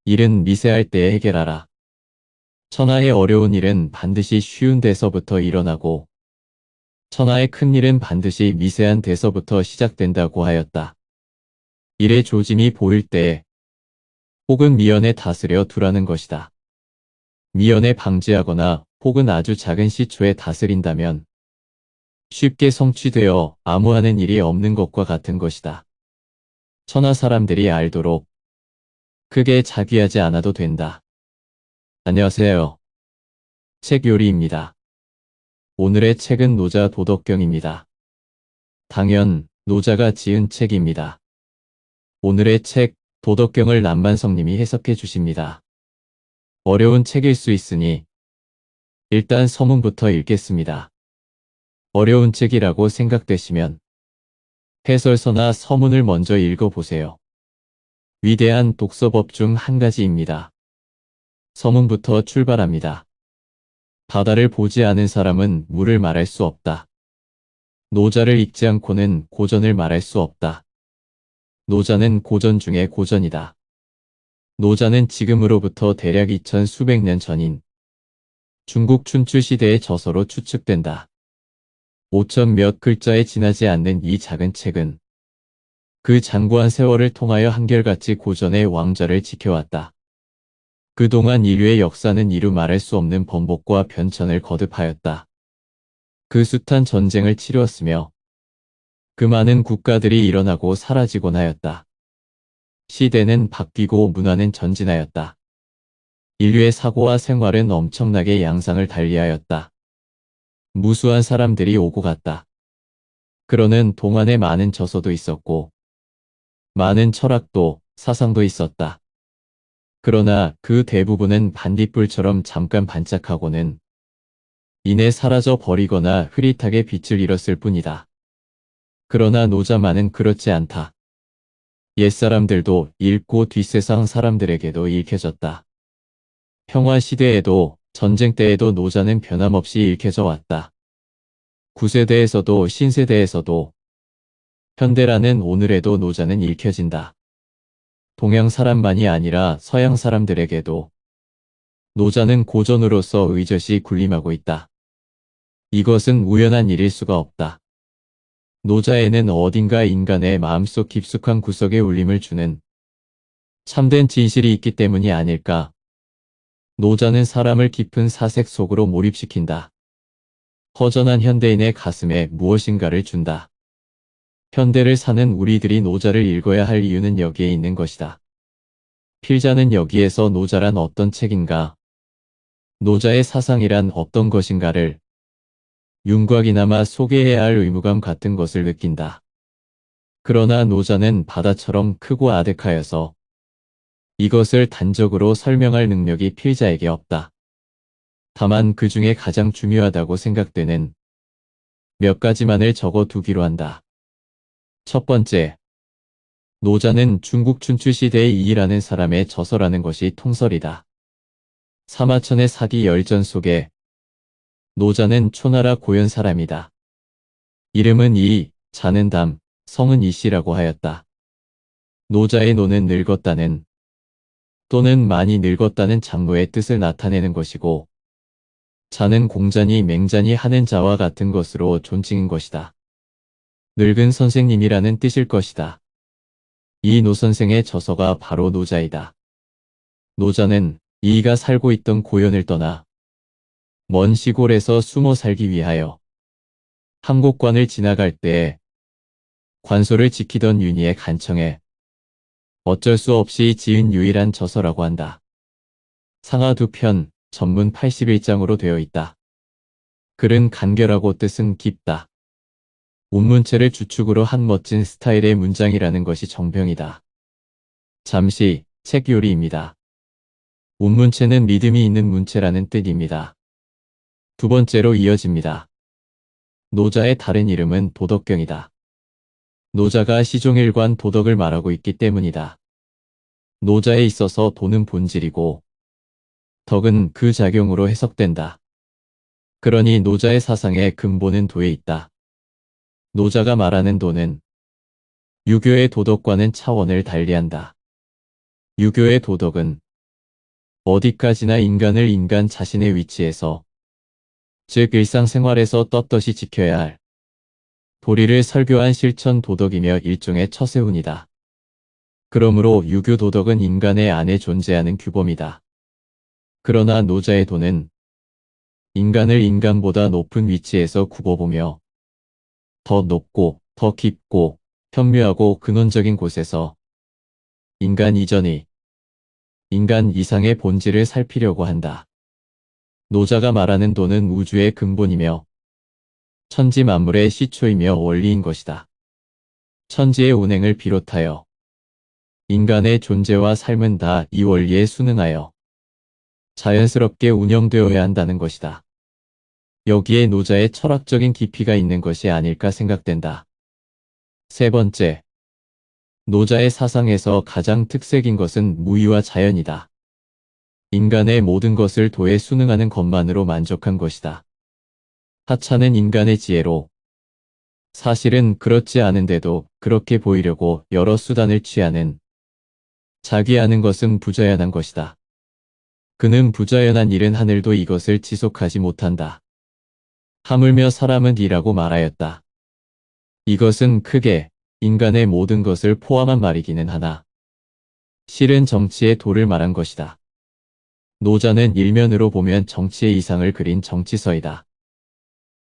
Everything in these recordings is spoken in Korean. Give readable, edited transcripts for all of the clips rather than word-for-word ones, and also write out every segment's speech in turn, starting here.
일은 미세할 때에 해결하라. 천하의 어려운 일은 반드시 쉬운 데서부터 일어나고 천하의 큰 일은 반드시 미세한 데서부터 시작된다고 하였다. 일의 조짐이 보일 때에 혹은 미연에 다스려 두라는 것이다. 미연에 방지하거나 혹은 아주 작은 시초에 다스린다면 쉽게 성취되어 아무 하는 일이 없는 것과 같은 것이다. 천하 사람들이 알도록 크게 자귀하지 않아도 된다. 안녕하세요. 책 요리입니다. 오늘의 책은 노자 도덕경입니다. 당연 노자가 지은 책입니다. 오늘의 책 도덕경을 남만성님이 해석해 주십니다. 어려운 책일 수 있으니 일단 서문부터 읽겠습니다. 어려운 책이라고 생각되시면 해설서나 서문을 먼저 읽어보세요. 위대한 독서법 중 한 가지입니다. 서문부터 출발합니다. 바다를 보지 않은 사람은 물을 말할 수 없다. 노자를 읽지 않고는 고전을 말할 수 없다. 노자는 고전 중에 고전이다. 노자는 지금으로부터 대략 2000 수백 년 전인 중국 춘추 시대의 저서로 추측된다. 5000 몇 글자에 지나지 않는 이 작은 책은 그 장구한 세월을 통하여 한결같이 고전의 왕좌를 지켜왔다. 그동안 인류의 역사는 이루 말할 수 없는 번복과 변천을 거듭하였다. 그 숱한 전쟁을 치루었으며 그 많은 국가들이 일어나고 사라지곤 하였다. 시대는 바뀌고 문화는 전진하였다. 인류의 사고와 생활은 엄청나게 양상을 달리하였다. 무수한 사람들이 오고 갔다. 그러는 동안에 많은 저서도 있었고 많은 철학도 사상도 있었다. 그러나 그 대부분은 반딧불처럼 잠깐 반짝하고는 이내 사라져 버리거나 흐릿하게 빛을 잃었을 뿐이다. 그러나 노자만은 그렇지 않다. 옛사람들도 읽고 뒷세상 사람들에게도 읽혀졌다. 평화시대에도 전쟁 때에도 노자는 변함없이 읽혀져 왔다. 구세대에서도 신세대에서도 현대라는 오늘에도 노자는 읽혀진다. 동양 사람만이 아니라 서양 사람들에게도 노자는 고전으로서 의젓이 군림하고 있다. 이것은 우연한 일일 수가 없다. 노자에는 어딘가 인간의 마음속 깊숙한 구석에 울림을 주는 참된 진실이 있기 때문이 아닐까. 노자는 사람을 깊은 사색 속으로 몰입시킨다. 허전한 현대인의 가슴에 무엇인가를 준다. 현대를 사는 우리들이 노자를 읽어야 할 이유는 여기에 있는 것이다. 필자는 여기에서 노자란 어떤 책인가, 노자의 사상이란 어떤 것인가를 윤곽이나마 소개해야 할 의무감 같은 것을 느낀다. 그러나 노자는 바다처럼 크고 아득하여서 이것을 단적으로 설명할 능력이 필자에게 없다. 다만 그 중에 가장 중요하다고 생각되는 몇 가지만을 적어두기로 한다. 첫 번째, 노자는 중국 춘추 시대의 이이라는 사람의 저서라는 것이 통설이다. 사마천의 사기 열전 속에 노자는 초나라 고연 사람이다. 이름은 이, 자는 담, 성은 이씨라고 하였다. 노자의 노는 늙었다는 또는 많이 늙었다는 장로의 뜻을 나타내는 것이고 자는 공자니 맹자니 하는 자와 같은 것으로 존칭인 것이다. 늙은 선생님이라는 뜻일 것이다. 이 노선생의 저서가 바로 노자이다. 노자는 이이가 살고 있던 고연을 떠나 먼 시골에서 숨어 살기 위하여 한곡관을 지나갈 때에 관소를 지키던 윤희의 간청에 어쩔 수 없이 지은 유일한 저서라고 한다. 상하 2편, 전문 81장으로 되어 있다. 글은 간결하고 뜻은 깊다. 운문체를 주축으로 한 멋진 스타일의 문장이라는 것이 정병이다. 잠시 책 요리입니다. 운문체는 믿음이 있는 문체라는 뜻입니다. 두 번째로 이어집니다. 노자의 다른 이름은 도덕경이다. 노자가 시종일관 도덕을 말하고 있기 때문이다. 노자에 있어서 도는 본질이고 덕은 그 작용으로 해석된다. 그러니 노자의 사상의 근본은 도에 있다. 노자가 말하는 도는 유교의 도덕과는 차원을 달리한다. 유교의 도덕은 어디까지나 인간을 인간 자신의 위치에서, 즉 일상생활에서 떳떳이 지켜야 할 도리를 설교한 실천 도덕이며 일종의 처세훈이다. 그러므로 유교 도덕은 인간의 안에 존재하는 규범이다. 그러나 노자의 도는 인간을 인간보다 높은 위치에서 굽어보며 더 높고 더 깊고 현묘하고 근원적인 곳에서 인간 이전의 인간 이상의 본질을 살피려고 한다. 노자가 말하는 도는 우주의 근본이며 천지 만물의 시초이며 원리인 것이다. 천지의 운행을 비롯하여 인간의 존재와 삶은 다 이 원리에 순응하여 자연스럽게 운영되어야 한다는 것이다. 여기에 노자의 철학적인 깊이가 있는 것이 아닐까 생각된다. 세 번째, 노자의 사상에서 가장 특색인 것은 무의와 자연이다. 인간의 모든 것을 도에 순응하는 것만으로 만족한 것이다. 하찮은 인간의 지혜로 사실은 그렇지 않은데도 그렇게 보이려고 여러 수단을 취하는 자기 아는 것은 부자연한 것이다. 그는 부자연한 일은 하늘도 이것을 지속하지 못한다. 하물며 사람은 이라고 말하였다. 이것은 크게 인간의 모든 것을 포함한 말이기는 하나 실은 정치의 도를 말한 것이다. 노자는 일면으로 보면 정치의 이상을 그린 정치서이다.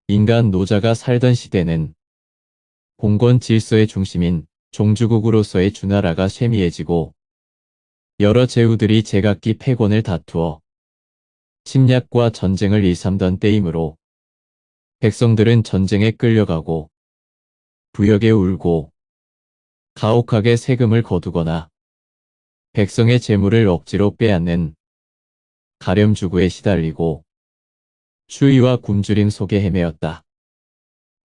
인간 노자가 살던 시대는 봉건 질서의 중심인 종주국으로서의 주나라가 쇠미해지고 여러 제후들이 제각기 패권을 다투어 침략과 전쟁을 일삼던 때이므로 백성들은 전쟁에 끌려가고 부역에 울고 가혹하게 세금을 거두거나 백성의 재물을 억지로 빼앗는 가렴주구에 시달리고 추위와 굶주림 속에 헤매었다.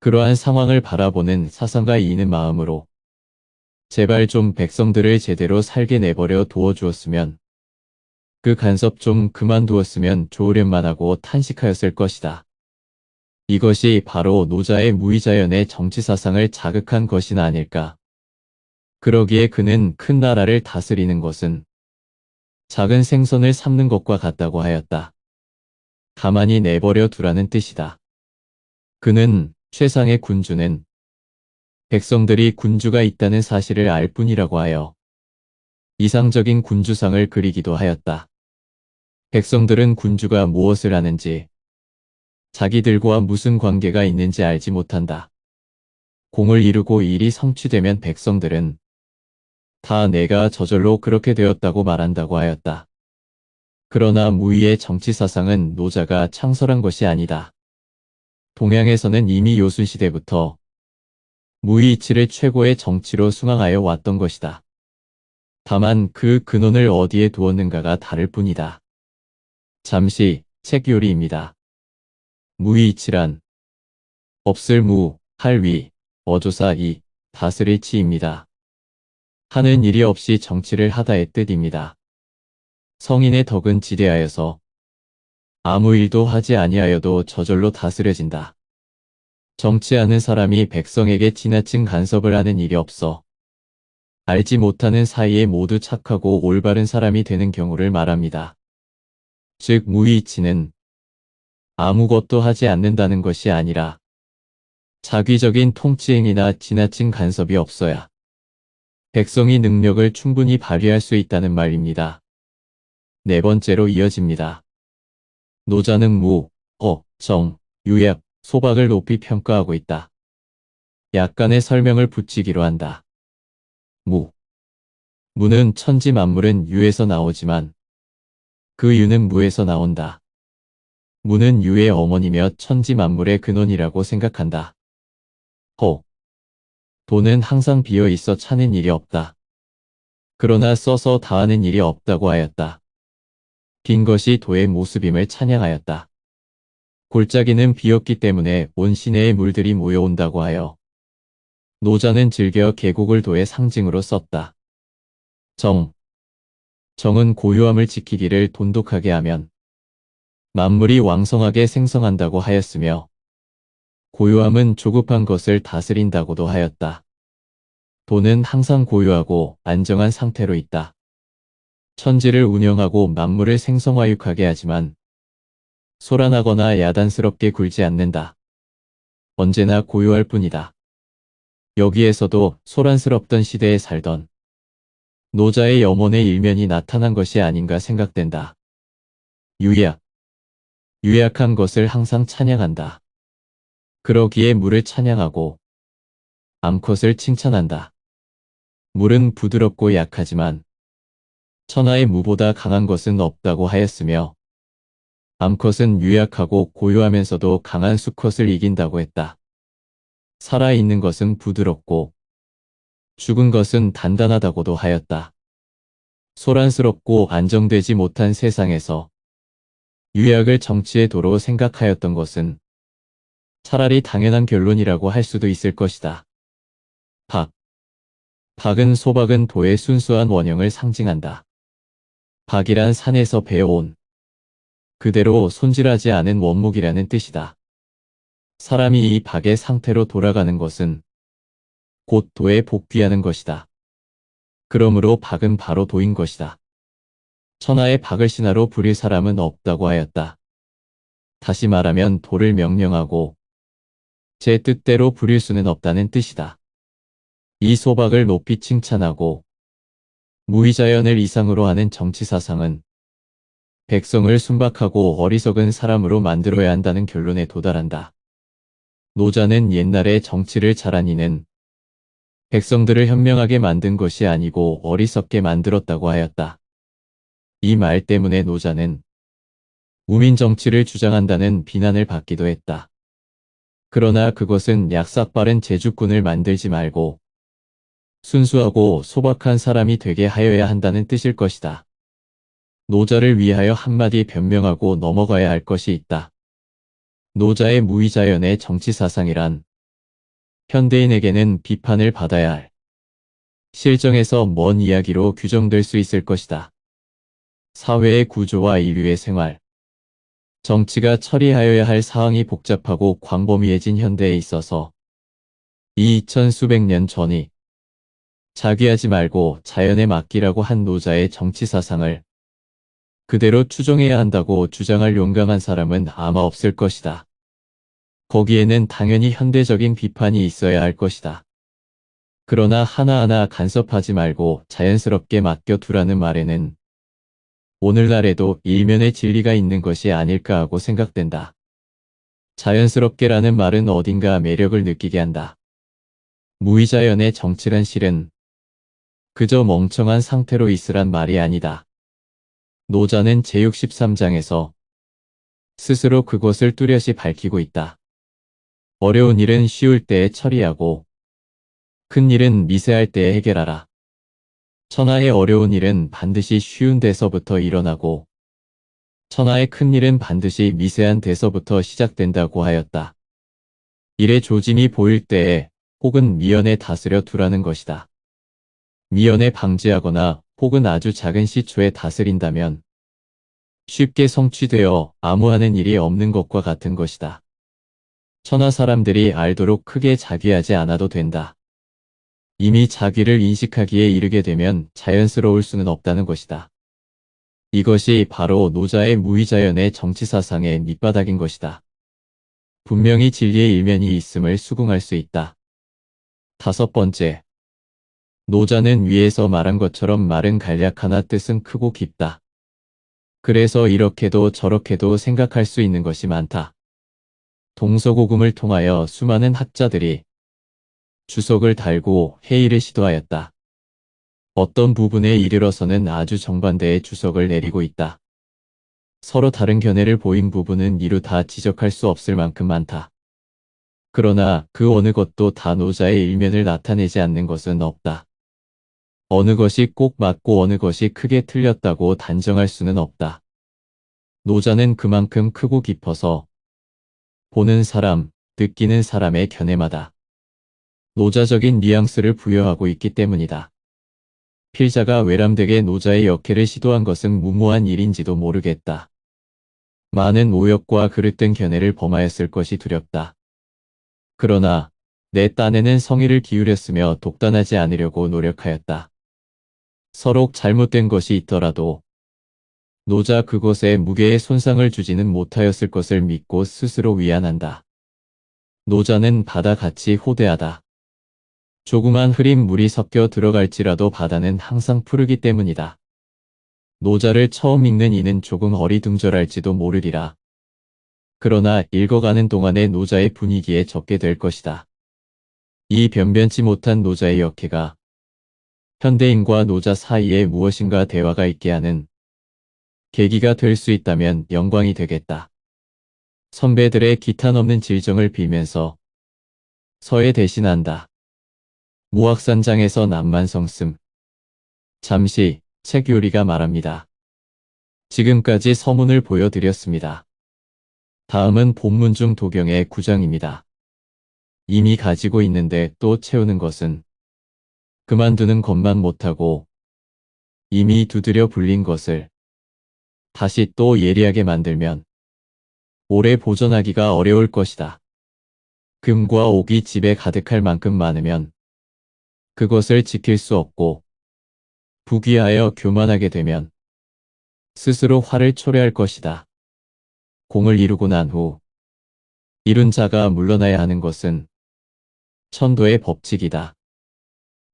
그러한 상황을 바라보는 사상가 이이는 마음으로 제발 좀 백성들을 제대로 살게 내버려 두어주었으면 그 간섭 좀 그만두었으면 좋으련만 하고 탄식하였을 것이다. 이것이 바로 노자의 무의자연의 정치사상을 자극한 것이나 아닐까. 그러기에 그는 큰 나라를 다스리는 것은 작은 생선을 삶는 것과 같다고 하였다. 가만히 내버려 두라는 뜻이다. 그는 최상의 군주는 백성들이 군주가 있다는 사실을 알 뿐이라고 하여 이상적인 군주상을 그리기도 하였다. 백성들은 군주가 무엇을 하는지 자기들과 무슨 관계가 있는지 알지 못한다. 공을 이루고 일이 성취되면 백성들은 다 내가 저절로 그렇게 되었다고 말한다고 하였다. 그러나 무의의 정치사상은 노자가 창설한 것이 아니다. 동양에서는 이미 요순시대부터 무의이치를 최고의 정치로 숭앙하여 왔던 것이다. 다만 그 근원을 어디에 두었는가가 다를 뿐이다. 잠시 책 요리입니다. 무의이치란 없을 무, 할 위, 어조사 이, 다스릴 치입니다. 하는 일이 없이 정치를 하다의 뜻입니다. 성인의 덕은 지대하여서 아무 일도 하지 아니하여도 저절로 다스려진다. 정치하는 사람이 백성에게 지나친 간섭을 하는 일이 없어 알지 못하는 사이에 모두 착하고 올바른 사람이 되는 경우를 말합니다. 즉 무의이치는 아무것도 하지 않는다는 것이 아니라 자기적인 통치행위나 지나친 간섭이 없어야 백성이 능력을 충분히 발휘할 수 있다는 말입니다. 네 번째로 이어집니다. 노자는 무, 정, 유약, 소박을 높이 평가하고 있다. 약간의 설명을 붙이기로 한다. 무는 천지 만물은 유에서 나오지만 그 유는 무에서 나온다. 무는 유의 어머니며 천지 만물의 근원이라고 생각한다. 도는 항상 비어 있어 차는 일이 없다. 그러나 써서 다하는 일이 없다고 하였다. 빈 것이 도의 모습임을 찬양하였다. 골짜기는 비었기 때문에 온 시내의 물들이 모여온다고 하여 노자는 즐겨 계곡을 도의 상징으로 썼다. 정은 고요함을 지키기를 돈독하게 하면 만물이 왕성하게 생성한다고 하였으며 고요함은 조급한 것을 다스린다고도 하였다. 도는 항상 고요하고 안정한 상태로 있다. 천지를 운영하고 만물을 생성화육하게 하지만 소란하거나 야단스럽게 굴지 않는다. 언제나 고요할 뿐이다. 여기에서도 소란스럽던 시대에 살던 노자의 염원의 일면이 나타난 것이 아닌가 생각된다. 유약. 유약한 것을 항상 찬양한다. 그러기에 물을 찬양하고 암컷을 칭찬한다. 물은 부드럽고 약하지만 천하의 무보다 강한 것은 없다고 하였으며 암컷은 유약하고 고요하면서도 강한 수컷을 이긴다고 했다. 살아있는 것은 부드럽고 죽은 것은 단단하다고도 하였다. 소란스럽고 안정되지 못한 세상에서 유약을 정치의 도로 생각하였던 것은 차라리 당연한 결론이라고 할 수도 있을 것이다. 박. 박은 소박은 도의 순수한 원형을 상징한다. 박이란 산에서 배어온 그대로 손질하지 않은 원목이라는 뜻이다. 사람이 이 박의 상태로 돌아가는 것은 곧 도에 복귀하는 것이다. 그러므로 박은 바로 도인 것이다. 천하의 박을 신하로 부릴 사람은 없다고 하였다. 다시 말하면 도를 명령하고 제 뜻대로 부릴 수는 없다는 뜻이다. 이 소박을 높이 칭찬하고 무의자연을 이상으로 하는 정치사상은 백성을 순박하고 어리석은 사람으로 만들어야 한다는 결론에 도달한다. 노자는 옛날에 정치를 잘한 이는 백성들을 현명하게 만든 것이 아니고 어리석게 만들었다고 하였다. 이 말 때문에 노자는 우민 정치를 주장한다는 비난을 받기도 했다. 그러나 그것은 약삭빠른 제주꾼을 만들지 말고 순수하고 소박한 사람이 되게 하여야 한다는 뜻일 것이다. 노자를 위하여 한마디 변명하고 넘어가야 할 것이 있다. 노자의 무의자연의 정치사상이란 현대인에게는 비판을 받아야 할 실정에서 먼 이야기로 규정될 수 있을 것이다. 사회의 구조와 인류의 생활, 정치가 처리하여야 할 사항이 복잡하고 광범위해진 현대에 있어서 이 2000수백 년 전이 자기하지 말고 자연에 맡기라고 한 노자의 정치사상을 그대로 추종해야 한다고 주장할 용감한 사람은 아마 없을 것이다. 거기에는 당연히 현대적인 비판이 있어야 할 것이다. 그러나 하나하나 간섭하지 말고 자연스럽게 맡겨두라는 말에는 오늘날에도 일면의 진리가 있는 것이 아닐까 하고 생각된다. 자연스럽게라는 말은 어딘가 매력을 느끼게 한다. 무의자연의 정치란 실은 그저 멍청한 상태로 있으란 말이 아니다. 노자는 제63장에서 스스로 그것을 뚜렷이 밝히고 있다. 어려운 일은 쉬울 때에 처리하고 큰 일은 미세할 때에 해결하라. 천하의 어려운 일은 반드시 쉬운 데서부터 일어나고 천하의 큰 일은 반드시 미세한 데서부터 시작된다고 하였다. 일의 조짐이 보일 때에 혹은 미연에 다스려 두라는 것이다. 미연에 방지하거나 혹은 아주 작은 시초에 다스린다면 쉽게 성취되어 아무 하는 일이 없는 것과 같은 것이다. 천하 사람들이 알도록 크게 자귀하지 않아도 된다. 이미 자귀를 인식하기에 이르게 되면 자연스러울 수는 없다는 것이다. 이것이 바로 노자의 무의자연의 정치사상의 밑바닥인 것이다. 분명히 진리의 일면이 있음을 수긍할 수 있다. 다섯 번째, 노자는 위에서 말한 것처럼 말은 간략하나 뜻은 크고 깊다. 그래서 이렇게도 저렇게도 생각할 수 있는 것이 많다. 동서고금을 통하여 수많은 학자들이 주석을 달고 회의를 시도하였다. 어떤 부분에 이르러서는 아주 정반대의 주석을 내리고 있다. 서로 다른 견해를 보인 부분은 이루 다 지적할 수 없을 만큼 많다. 그러나 그 어느 것도 다 노자의 일면을 나타내지 않는 것은 없다. 어느 것이 꼭 맞고 어느 것이 크게 틀렸다고 단정할 수는 없다. 노자는 그만큼 크고 깊어서 보는 사람, 느끼는 사람의 견해마다 노자적인 뉘앙스를 부여하고 있기 때문이다. 필자가 외람되게 노자의 역해를 시도한 것은 무모한 일인지도 모르겠다. 많은 오역과 그릇된 견해를 범하였을 것이 두렵다. 그러나 내 딴에는 성의를 기울였으며 독단하지 않으려고 노력하였다. 서로 잘못된 것이 있더라도 노자 그것에 무게의 손상을 주지는 못하였을 것을 믿고 스스로 위안한다. 노자는 바다같이 호대하다. 조그만 흐린 물이 섞여 들어갈지라도 바다는 항상 푸르기 때문이다. 노자를 처음 읽는 이는 조금 어리둥절할지도 모르리라. 그러나 읽어가는 동안에 노자의 분위기에 적게 될 것이다. 이 변변치 못한 노자의 역해가 현대인과 노자 사이에 무엇인가 대화가 있게 하는 계기가 될 수 있다면 영광이 되겠다. 선배들의 기탄 넘는 질정을 빌면서 서에 대신한다. 무학산장에서 남만성씀. 잠시 책 요리가 말합니다. 지금까지 서문을 보여드렸습니다. 다음은 본문 중 도경의 9장입니다. 이미 가지고 있는데 또 채우는 것은 그만두는 것만 못하고 이미 두드려 불린 것을 다시 또 예리하게 만들면 오래 보존하기가 어려울 것이다. 금과 옥이 집에 가득할 만큼 많으면 그것을 지킬 수 없고 부귀하여 교만하게 되면 스스로 화를 초래할 것이다. 공을 이루고 난 후 이룬 자가 물러나야 하는 것은 천도의 법칙이다.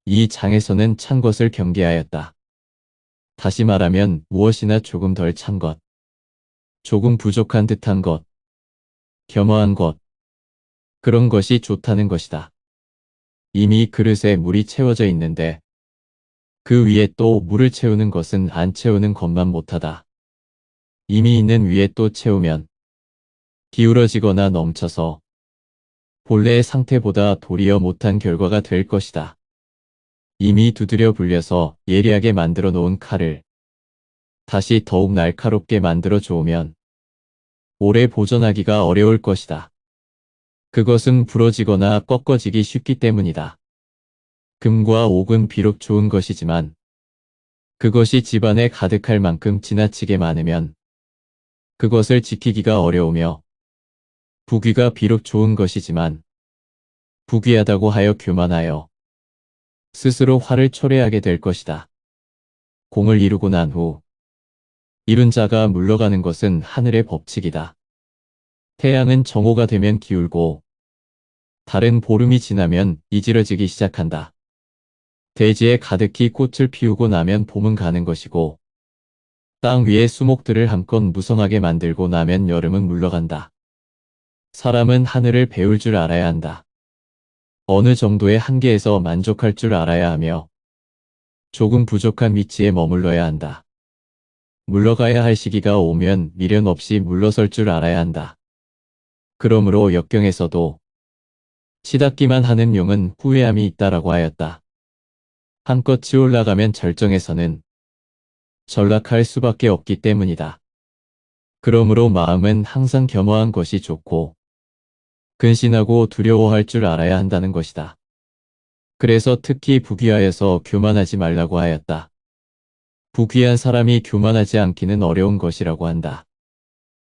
이 장에서는 찬 것을 경계하였다. 다시 말하면 무엇이나 조금 덜 찬 것, 조금 부족한 듯한 것, 겸허한 것, 그런 것이 좋다는 것이다. 이미 그릇에 물이 채워져 있는데 그 위에 또 물을 채우는 것은 안 채우는 것만 못하다. 이미 있는 위에 또 채우면 기울어지거나 넘쳐서 본래의 상태보다 도리어 못한 결과가 될 것이다. 이미 두드려 불려서 예리하게 만들어 놓은 칼을 다시 더욱 날카롭게 만들어 좋으면 오래 보존하기가 어려울 것이다. 그것은 부러지거나 꺾어지기 쉽기 때문이다. 금과 옥은 비록 좋은 것이지만 그것이 집안에 가득할 만큼 지나치게 많으면 그것을 지키기가 어려우며 부귀가 비록 좋은 것이지만 부귀하다고 하여 교만하여 스스로 화를 초래하게 될 것이다. 공을 이루고 난 후 이룬 자가 물러가는 것은 하늘의 법칙이다. 태양은 정오가 되면 기울고 달은 보름이 지나면 이지러지기 시작한다. 대지에 가득히 꽃을 피우고 나면 봄은 가는 것이고 땅 위에 수목들을 한껏 무성하게 만들고 나면 여름은 물러간다. 사람은 하늘을 배울 줄 알아야 한다. 어느 정도의 한계에서 만족할 줄 알아야 하며 조금 부족한 위치에 머물러야 한다. 물러가야 할 시기가 오면 미련 없이 물러설 줄 알아야 한다. 그러므로 역경에서도 치닫기만 하는 용은 후회함이 있다라고 하였다. 한껏 올라가면 절정에서는 전락할 수밖에 없기 때문이다. 그러므로 마음은 항상 겸허한 것이 좋고 근신하고 두려워할 줄 알아야 한다는 것이다. 그래서 특히 부귀하여서 교만하지 말라고 하였다. 부귀한 사람이 교만하지 않기는 어려운 것이라고 한다.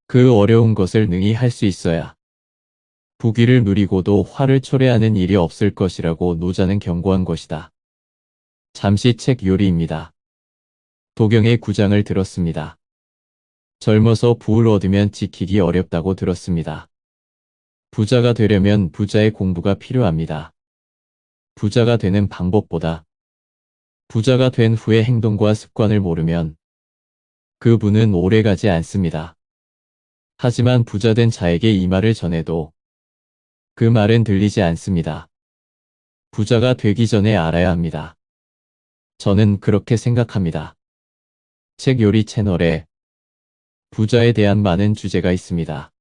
그 어려운 것을 능히 할 수 있어야 부귀를 누리고도 화를 초래하는 일이 없을 것이라고 노자는 경고한 것이다. 잠시 책 요리입니다. 도경의 9장을 들었습니다. 젊어서 부를 얻으면 지키기 어렵다고 들었습니다. 부자가 되려면 부자의 공부가 필요합니다. 부자가 되는 방법보다 부자가 된 후의 행동과 습관을 모르면 그 부는 오래가지 않습니다. 하지만 부자된 자에게 이 말을 전해도 그 말은 들리지 않습니다. 부자가 되기 전에 알아야 합니다. 저는 그렇게 생각합니다. 책 요리 채널에 부자에 대한 많은 주제가 있습니다.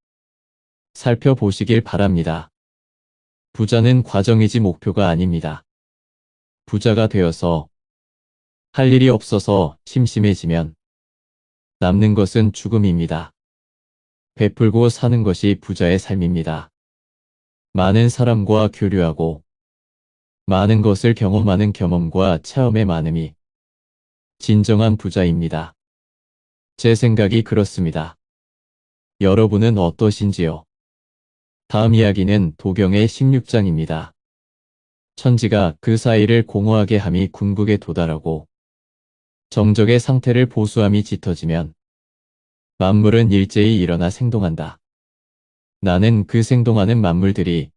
살펴보시길 바랍니다. 부자는 과정이지 목표가 아닙니다. 부자가 되어서 할 일이 없어서 심심해지면 남는 것은 죽음입니다. 베풀고 사는 것이 부자의 삶입니다. 많은 사람과 교류하고 많은 것을 경험하는 경험과 체험의 많음이 진정한 부자입니다. 제 생각이 그렇습니다. 여러분은 어떠신지요? 다음 이야기는 도경의 16장입니다. 천지가 그 사이를 공허하게 함이 궁극에 도달하고 정적의 상태를 보수함이 짙어지면 만물은 일제히 일어나 생동한다. 나는 그 생동하는 만물들이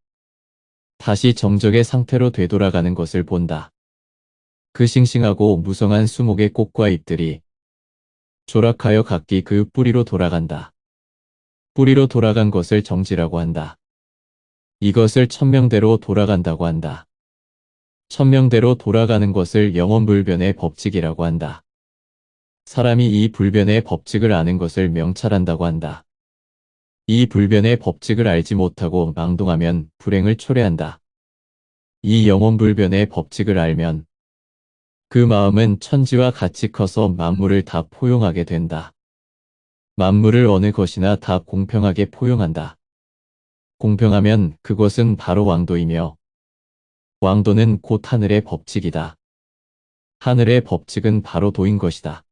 다시 정적의 상태로 되돌아가는 것을 본다. 그 싱싱하고 무성한 수목의 꽃과 잎들이 조락하여 각기 그 뿌리로 돌아간다. 뿌리로 돌아간 것을 정지라고 한다. 이것을 천명대로 돌아간다고 한다. 천명대로 돌아가는 것을 영원불변의 법칙이라고 한다. 사람이 이 불변의 법칙을 아는 것을 명찰한다고 한다. 이 불변의 법칙을 알지 못하고 망동하면 불행을 초래한다. 이 영원불변의 법칙을 알면 그 마음은 천지와 같이 커서 만물을 다 포용하게 된다. 만물을 어느 것이나 다 공평하게 포용한다. 공평하면 그것은 바로 왕도이며 왕도는 곧 하늘의 법칙이다. 하늘의 법칙은 바로 도인 것이다.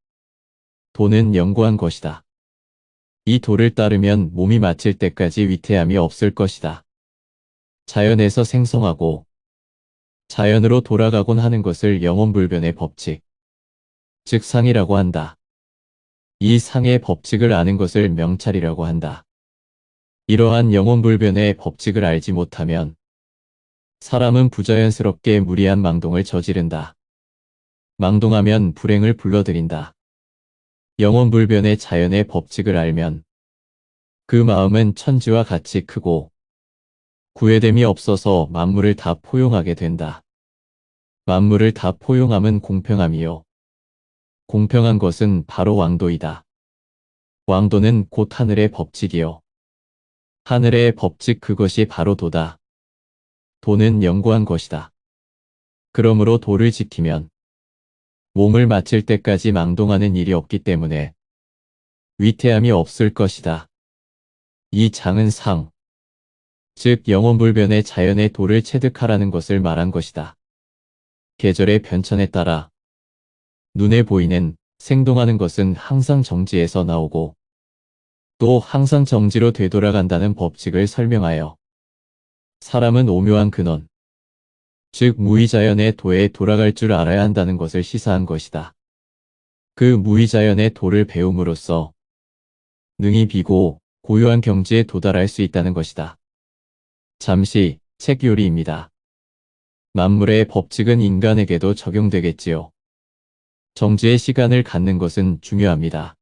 도는 영구한 것이다. 이 도를 따르면 몸이 마칠 때까지 위태함이 없을 것이다. 자연에서 생성하고 자연으로 돌아가곤 하는 것을 영원불변의 법칙, 즉 상이라고 한다. 이 상의 법칙을 아는 것을 명찰이라고 한다. 이러한 영원불변의 법칙을 알지 못하면 사람은 부자연스럽게 무리한 망동을 저지른다. 망동하면 불행을 불러들인다. 영원불변의 자연의 법칙을 알면 그 마음은 천지와 같이 크고 구애됨이 없어서 만물을 다 포용하게 된다. 만물을 다 포용함은 공평함이요. 공평한 것은 바로 왕도이다. 왕도는 곧 하늘의 법칙이요. 하늘의 법칙 그것이 바로 도다. 도는 영구한 것이다. 그러므로 도를 지키면 몸을 마칠 때까지 망동하는 일이 없기 때문에 위태함이 없을 것이다. 이 장은 상, 즉 영원불변의 자연의 도를 체득하라는 것을 말한 것이다. 계절의 변천에 따라 눈에 보이는 생동하는 것은 항상 정지에서 나오고 또 항상 정지로 되돌아간다는 법칙을 설명하여 사람은 오묘한 근원, 즉 무의자연의 도에 돌아갈 줄 알아야 한다는 것을 시사한 것이다. 그 무의자연의 도를 배움으로써 능히 비고 고요한 경지에 도달할 수 있다는 것이다. 잠시 책 요리입니다. 만물의 법칙은 인간에게도 적용되겠지요. 정지의 시간을 갖는 것은 중요합니다.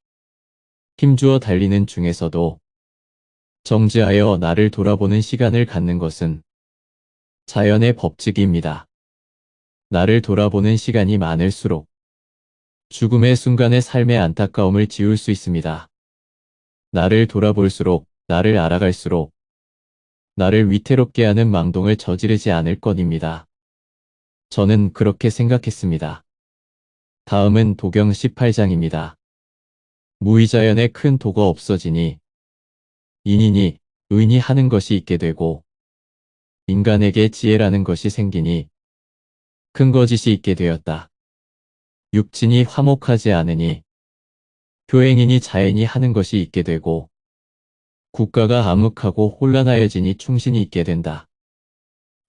힘주어 달리는 중에서도 정지하여 나를 돌아보는 시간을 갖는 것은 자연의 법칙입니다. 나를 돌아보는 시간이 많을수록 죽음의 순간의 삶의 안타까움을 지울 수 있습니다. 나를 돌아볼수록, 나를 알아갈수록 나를 위태롭게 하는 망동을 저지르지 않을 것입니다. 저는 그렇게 생각했습니다. 다음은 도경 18장입니다. 무의자연의 큰 도가 없어지니 인인이 의인이 하는 것이 있게 되고 인간에게 지혜라는 것이 생기니 큰 거짓이 있게 되었다. 육친이 화목하지 않으니 교행인이 자연이 하는 것이 있게 되고 국가가 암흑하고 혼란하여지니 충신이 있게 된다.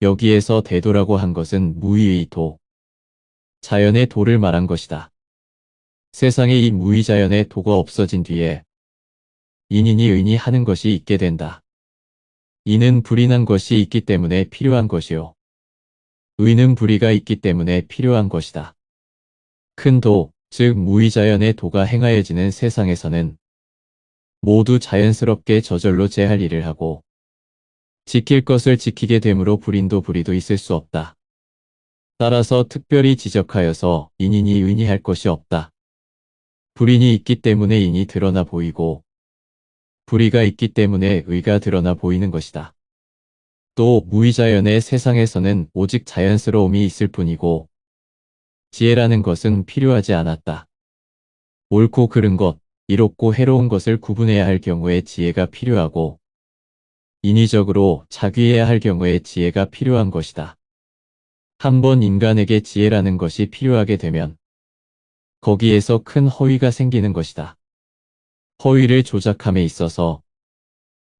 여기에서 대도라고 한 것은 무의의 도, 자연의 도를 말한 것이다. 세상에 이 무의자연의 도가 없어진 뒤에 인인이 의인이 하는 것이 있게 된다. 이는 불이 난 것이 있기 때문에 필요한 것이요. 의는 불의가 있기 때문에 필요한 것이다. 큰 도, 즉 무의자연의 도가 행하여지는 세상에서는 모두 자연스럽게 저절로 제할 일을 하고 지킬 것을 지키게 되므로 불인도 불의도 있을 수 없다. 따라서 특별히 지적하여서 인인이 의인이 할 것이 없다. 불인이 있기 때문에 인이 드러나 보이고 불의가 있기 때문에 의가 드러나 보이는 것이다. 또 무의자연의 세상에서는 오직 자연스러움이 있을 뿐이고 지혜라는 것은 필요하지 않았다. 옳고 그른 것, 이롭고 해로운 것을 구분해야 할 경우에 지혜가 필요하고 인위적으로 자귀해야 할 경우에 지혜가 필요한 것이다. 한번 인간에게 지혜라는 것이 필요하게 되면 거기에서 큰 허위가 생기는 것이다. 허위를 조작함에 있어서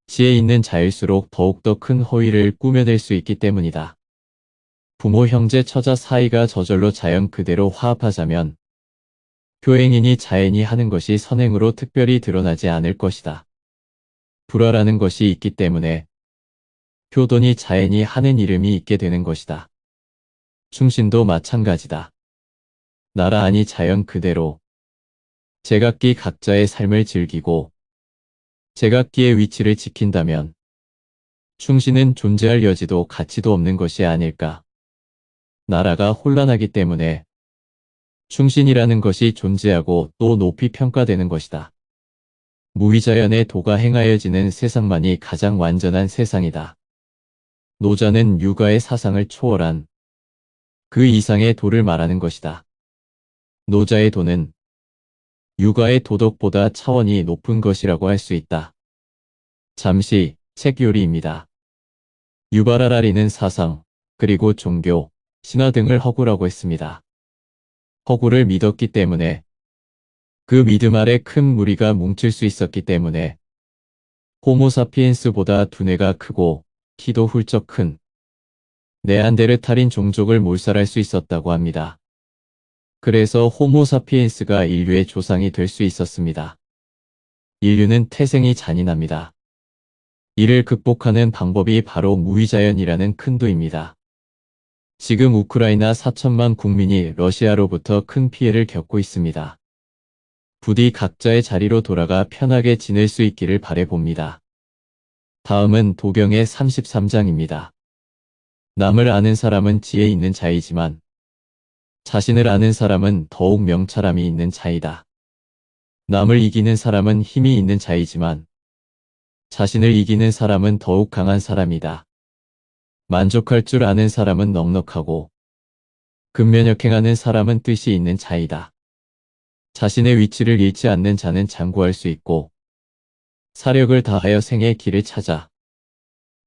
지혜 있는 자일수록 더욱더 큰 허위를 꾸며낼 수 있기 때문이다. 부모, 형제, 처자 사이가 저절로 자연 그대로 화합하자면 효행이니 자행이 하는 것이 선행으로 특별히 드러나지 않을 것이다. 불화라는 것이 있기 때문에 효도니 자행이 하는 이름이 있게 되는 것이다. 충신도 마찬가지다. 나라 아니 자연 그대로 제각기 각자의 삶을 즐기고 제각기의 위치를 지킨다면 충신은 존재할 여지도 가치도 없는 것이 아닐까. 나라가 혼란하기 때문에 충신이라는 것이 존재하고 또 높이 평가되는 것이다. 무위자연의 도가 행하여지는 세상만이 가장 완전한 세상이다. 노자는 육아의 사상을 초월한 그 이상의 도를 말하는 것이다. 노자의 도는 육아의 도덕보다 차원이 높은 것이라고 할 수 있다. 잠시 책 요리입니다. 유발하라리는 사상, 그리고 종교, 신화 등을 허구라고 했습니다. 허구를 믿었기 때문에 그 믿음 아래 큰 무리가 뭉칠 수 있었기 때문에 호모사피엔스보다 두뇌가 크고 키도 훌쩍 큰 네안데르탈인 종족을 몰살할 수 있었다고 합니다. 그래서 호모사피엔스가 인류의 조상이 될 수 있었습니다. 인류는 태생이 잔인합니다. 이를 극복하는 방법이 바로 무위자연이라는 큰 도입니다. 지금 우크라이나 4천만 국민이 러시아로부터 큰 피해를 겪고 있습니다. 부디 각자의 자리로 돌아가 편하게 지낼 수 있기를 바라봅니다. 다음은 도경의 33장입니다. 남을 아는 사람은 지혜 있는 자이지만 자신을 아는 사람은 더욱 명철함이 있는 자이다. 남을 이기는 사람은 힘이 있는 자이지만 자신을 이기는 사람은 더욱 강한 사람이다. 만족할 줄 아는 사람은 넉넉하고 근면역행하는 사람은 뜻이 있는 자이다. 자신의 위치를 잃지 않는 자는 장구할 수 있고 사력을 다하여 생의 길을 찾아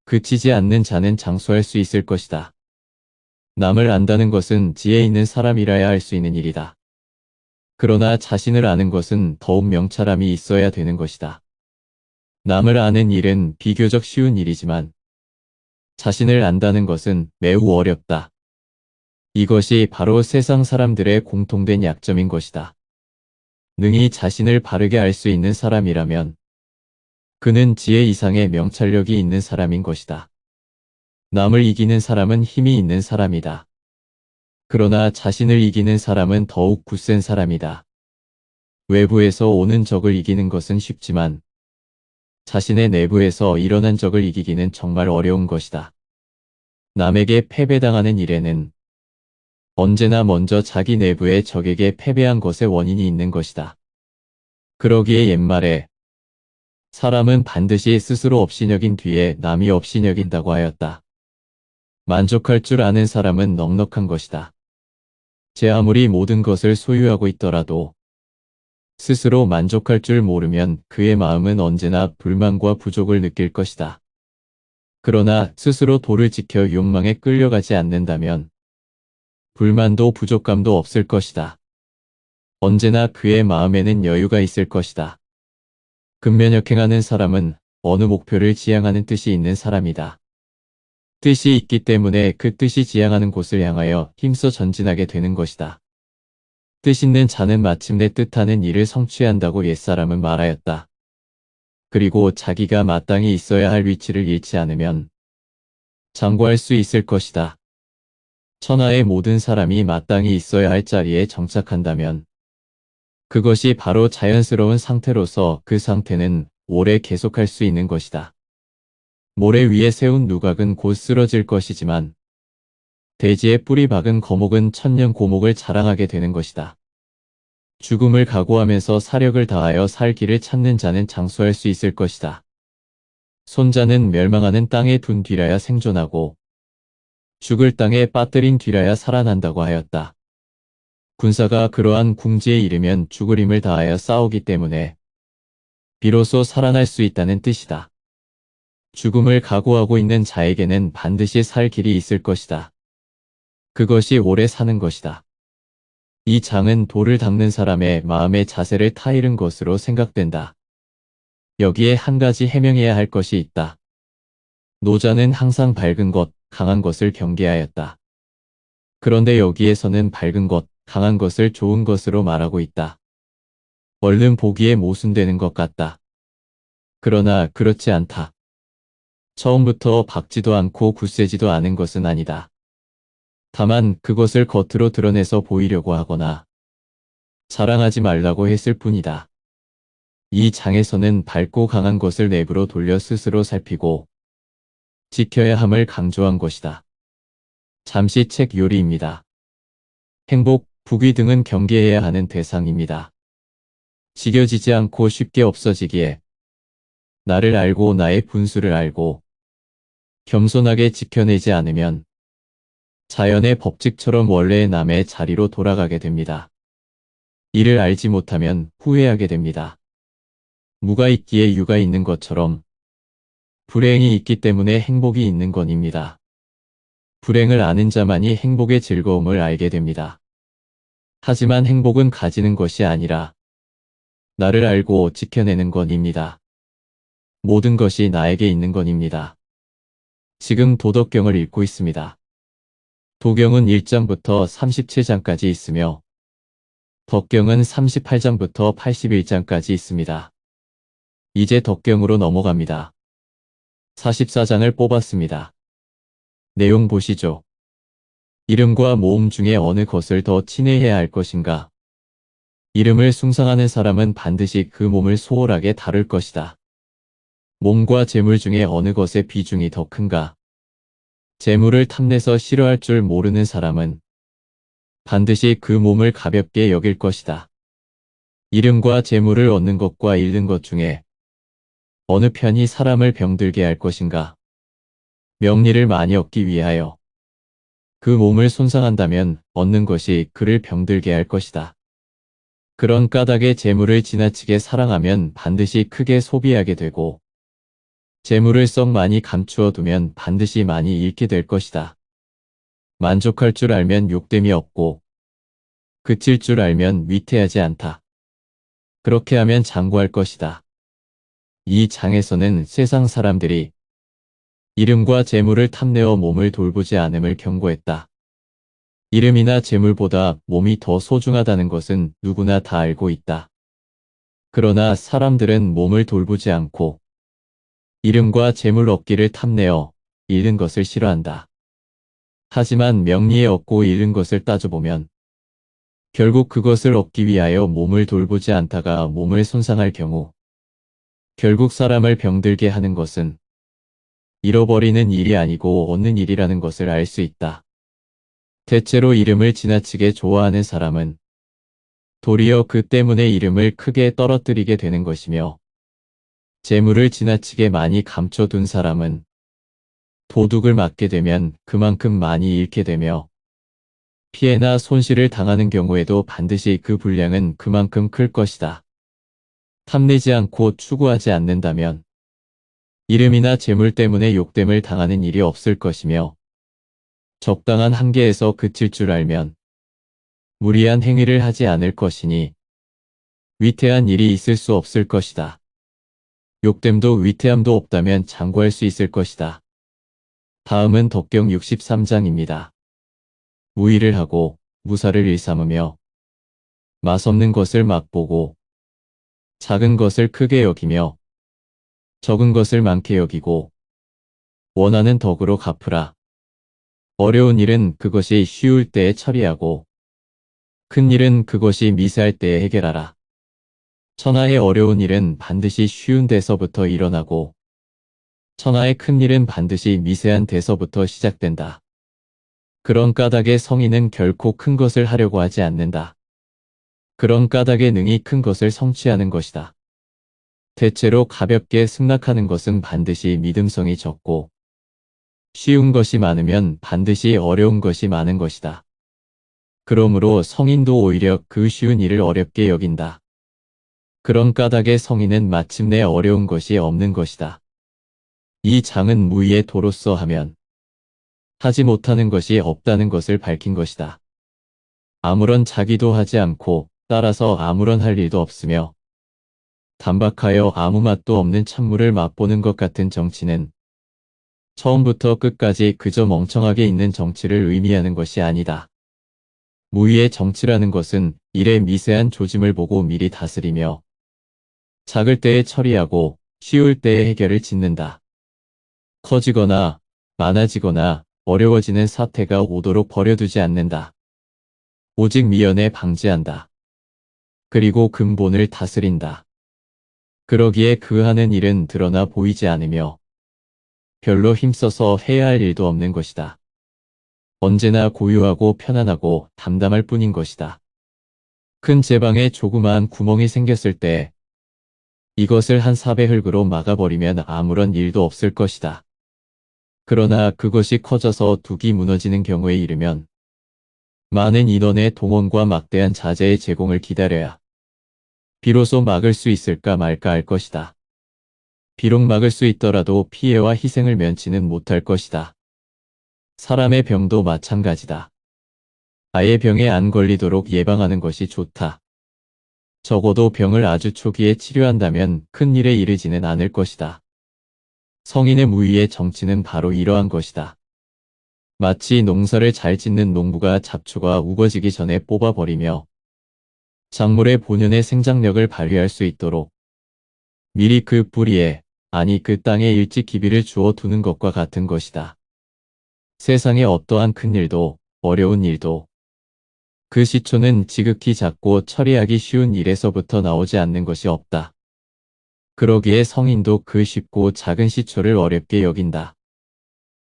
그치지 않는 자는 장수할 수 있을 것이다. 남을 안다는 것은 지혜 있는 사람이라야 할 수 있는 일이다. 그러나 자신을 아는 것은 더욱 명철함이 있어야 되는 것이다. 남을 아는 일은 비교적 쉬운 일이지만 자신을 안다는 것은 매우 어렵다. 이것이 바로 세상 사람들의 공통된 약점인 것이다. 능히 자신을 바르게 알 수 있는 사람이라면 그는 지혜 이상의 명찰력이 있는 사람인 것이다. 남을 이기는 사람은 힘이 있는 사람이다. 그러나 자신을 이기는 사람은 더욱 굳센 사람이다. 외부에서 오는 적을 이기는 것은 쉽지만 자신의 내부에서 일어난 적을 이기기는 정말 어려운 것이다. 남에게 패배당하는 일에는 언제나 먼저 자기 내부의 적에게 패배한 것의 원인이 있는 것이다. 그러기에 옛말에 사람은 반드시 스스로 업신여긴 뒤에 남이 업신여긴다고 하였다. 만족할 줄 아는 사람은 넉넉한 것이다. 제 아무리 모든 것을 소유하고 있더라도 스스로 만족할 줄 모르면 그의 마음은 언제나 불만과 부족을 느낄 것이다. 그러나 스스로 도를 지켜 욕망에 끌려가지 않는다면 불만도 부족감도 없을 것이다. 언제나 그의 마음에는 여유가 있을 것이다. 근면역행하는 사람은 어느 목표를 지향하는 뜻이 있는 사람이다. 뜻이 있기 때문에 그 뜻이 지향하는 곳을 향하여 힘써 전진하게 되는 것이다. 뜻 있는 자는 마침내 뜻하는 일을 성취한다고 옛사람은 말하였다. 그리고 자기가 마땅히 있어야 할 위치를 잃지 않으면 장구할 수 있을 것이다. 천하의 모든 사람이 마땅히 있어야 할 자리에 정착한다면 그것이 바로 자연스러운 상태로서 그 상태는 오래 계속할 수 있는 것이다. 모래 위에 세운 누각은 곧 쓰러질 것이지만 대지에 뿌리 박은 거목은 천년 고목을 자랑하게 되는 것이다. 죽음을 각오하면서 사력을 다하여 살 길을 찾는 자는 장수할 수 있을 것이다. 손자는 멸망하는 땅에 둔 뒤라야 생존하고 죽을 땅에 빠뜨린 뒤라야 살아난다고 하였다. 군사가 그러한 궁지에 이르면 죽을 힘을 다하여 싸우기 때문에 비로소 살아날 수 있다는 뜻이다. 죽음을 각오하고 있는 자에게는 반드시 살 길이 있을 것이다. 그것이 오래 사는 것이다. 이 장은 돌을 닦는 사람의 마음의 자세를 타이른 것으로 생각된다. 여기에 한 가지 해명해야 할 것이 있다. 노자는 항상 밝은 것, 강한 것을 경계하였다. 그런데 여기에서는 밝은 것, 강한 것을 좋은 것으로 말하고 있다. 얼른 보기에 모순되는 것 같다. 그러나 그렇지 않다. 처음부터 박지도 않고 굳세지도 않은 것은 아니다. 다만 그것을 겉으로 드러내서 보이려고 하거나 자랑하지 말라고 했을 뿐이다. 이 장에서는 밝고 강한 것을 내부로 돌려 스스로 살피고 지켜야 함을 강조한 것이다. 잠시 책 요리입니다. 행복, 부귀 등은 경계해야 하는 대상입니다. 지겨지지 않고 쉽게 없어지기에 나를 알고 나의 분수를 알고 겸손하게 지켜내지 않으면 자연의 법칙처럼 원래의 남의 자리로 돌아가게 됩니다. 이를 알지 못하면 후회하게 됩니다. 무가 있기에 유가 있는 것처럼 불행이 있기 때문에 행복이 있는 것입니다. 불행을 아는 자만이 행복의 즐거움을 알게 됩니다. 하지만 행복은 가지는 것이 아니라 나를 알고 지켜내는 것입니다. 모든 것이 나에게 있는 것입니다. 지금 도덕경을 읽고 있습니다. 도경은 1장부터 37장까지 있으며 덕경은 38장부터 81장까지 있습니다. 이제 덕경으로 넘어갑니다. 44장을 뽑았습니다. 내용 보시죠. 이름과 모음 중에 어느 것을 더 친애해야 할 것인가? 이름을 숭상하는 사람은 반드시 그 몸을 소홀하게 다룰 것이다. 몸과 재물 중에 어느 것의 비중이 더 큰가? 재물을 탐내서 싫어할 줄 모르는 사람은 반드시 그 몸을 가볍게 여길 것이다. 이름과 재물을 얻는 것과 잃는 것 중에 어느 편이 사람을 병들게 할 것인가? 명리를 많이 얻기 위하여 그 몸을 손상한다면 얻는 것이 그를 병들게 할 것이다. 그런 까닭에 재물을 지나치게 사랑하면 반드시 크게 소비하게 되고 재물을 썩 많이 감추어 두면 반드시 많이 잃게 될 것이다. 만족할 줄 알면 욕됨이 없고 그칠 줄 알면 위태하지 않다. 그렇게 하면 장구할 것이다. 이 장에서는 세상 사람들이 이름과 재물을 탐내어 몸을 돌보지 않음을 경고했다. 이름이나 재물보다 몸이 더 소중하다는 것은 누구나 다 알고 있다. 그러나 사람들은 몸을 돌보지 않고 이름과 재물 얻기를 탐내어 잃는 것을 싫어한다. 하지만 명리에 얻고 잃은 것을 따져보면 결국 그것을 얻기 위하여 몸을 돌보지 않다가 몸을 손상할 경우 결국 사람을 병들게 하는 것은 잃어버리는 일이 아니고 얻는 일이라는 것을 알 수 있다. 대체로 이름을 지나치게 좋아하는 사람은 도리어 그 때문에 이름을 크게 떨어뜨리게 되는 것이며 재물을 지나치게 많이 감춰둔 사람은 도둑을 맞게 되면 그만큼 많이 잃게 되며 피해나 손실을 당하는 경우에도 반드시 그 분량은 그만큼 클 것이다. 탐내지 않고 추구하지 않는다면 이름이나 재물 때문에 욕됨을 당하는 일이 없을 것이며 적당한 한계에서 그칠 줄 알면 무리한 행위를 하지 않을 것이니 위태한 일이 있을 수 없을 것이다. 욕됨도 위태함도 없다면 장구할 수 있을 것이다. 다음은 덕경 63장입니다. 무의를 하고 무사를 일삼으며 맛없는 것을 맛보고 작은 것을 크게 여기며 적은 것을 많게 여기고 원하는 덕으로 갚으라. 어려운 일은 그것이 쉬울 때에 처리하고 큰 일은 그것이 미세할 때에 해결하라. 천하의 어려운 일은 반드시 쉬운 데서부터 일어나고 천하의 큰 일은 반드시 미세한 데서부터 시작된다. 그런 까닭에 성인은 결코 큰 것을 하려고 하지 않는다. 그런 까닭에 능히 큰 것을 성취하는 것이다. 대체로 가볍게 승낙하는 것은 반드시 믿음성이 적고 쉬운 것이 많으면 반드시 어려운 것이 많은 것이다. 그러므로 성인도 오히려 그 쉬운 일을 어렵게 여긴다. 그런 까닭에 성인은 마침내 어려운 것이 없는 것이다. 이 장은 무의의 도로서 하면 하지 못하는 것이 없다는 것을 밝힌 것이다. 아무런 자기도 하지 않고 따라서 아무런 할 일도 없으며 단박하여 아무 맛도 없는 찬물을 맛보는 것 같은 정치는 처음부터 끝까지 그저 멍청하게 있는 정치를 의미하는 것이 아니다. 무위의 정치라는 것은 일의 미세한 조짐을 보고 미리 다스리며 작을 때에 처리하고 쉬울 때에 해결을 짓는다. 커지거나 많아지거나 어려워지는 사태가 오도록 버려두지 않는다. 오직 미연에 방지한다. 그리고 근본을 다스린다. 그러기에 그 하는 일은 드러나 보이지 않으며 별로 힘써서 해야 할 일도 없는 것이다. 언제나 고요하고 편안하고 담담할 뿐인 것이다. 큰 제방에 조그마한 구멍이 생겼을 때 이것을 한 삽의 흙으로 막아버리면 아무런 일도 없을 것이다. 그러나 그것이 커져서 둑이 무너지는 경우에 이르면 많은 인원의 동원과 막대한 자재의 제공을 기다려야 비로소 막을 수 있을까 말까 할 것이다. 비록 막을 수 있더라도 피해와 희생을 면치는 못할 것이다. 사람의 병도 마찬가지다. 아예 병에 안 걸리도록 예방하는 것이 좋다. 적어도 병을 아주 초기에 치료한다면 큰 일에 이르지는 않을 것이다. 성인의 무위의 정치는 바로 이러한 것이다. 마치 농사를 잘 짓는 농부가 잡초가 우거지기 전에 뽑아버리며 작물의 본연의 생장력을 발휘할 수 있도록 미리 그 뿌리에, 아니 그 땅에 일찍 기비를 주어 두는 것과 같은 것이다. 세상의 어떠한 큰 일도, 어려운 일도 그 시초는 지극히 작고 처리하기 쉬운 일에서부터 나오지 않는 것이 없다. 그러기에 성인도 그 쉽고 작은 시초를 어렵게 여긴다.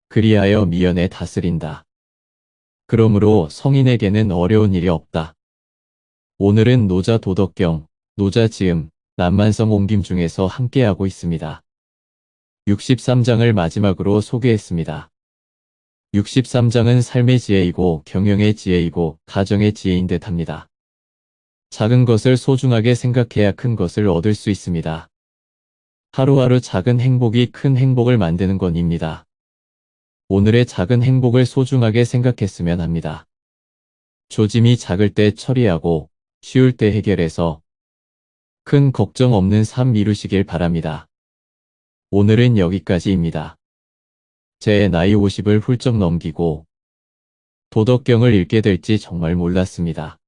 그리하여 미연에 다스린다. 그러므로 성인에게는 어려운 일이 없다. 오늘은 노자 도덕경, 노자 지음, 남만성 옹김 중에서 함께하고 있습니다. 63장을 마지막으로 소개했습니다. 63장은 삶의 지혜이고 경영의 지혜이고 가정의 지혜인 듯합니다. 작은 것을 소중하게 생각해야 큰 것을 얻을 수 있습니다. 하루하루 작은 행복이 큰 행복을 만드는 것입니다. 오늘의 작은 행복을 소중하게 생각했으면 합니다. 조짐이 작을 때 처리하고 쉬울 때 해결해서 큰 걱정 없는 삶 이루시길 바랍니다. 오늘은 여기까지입니다. 제 나이 50을 훌쩍 넘기고 도덕경을 읽게 될지 정말 몰랐습니다.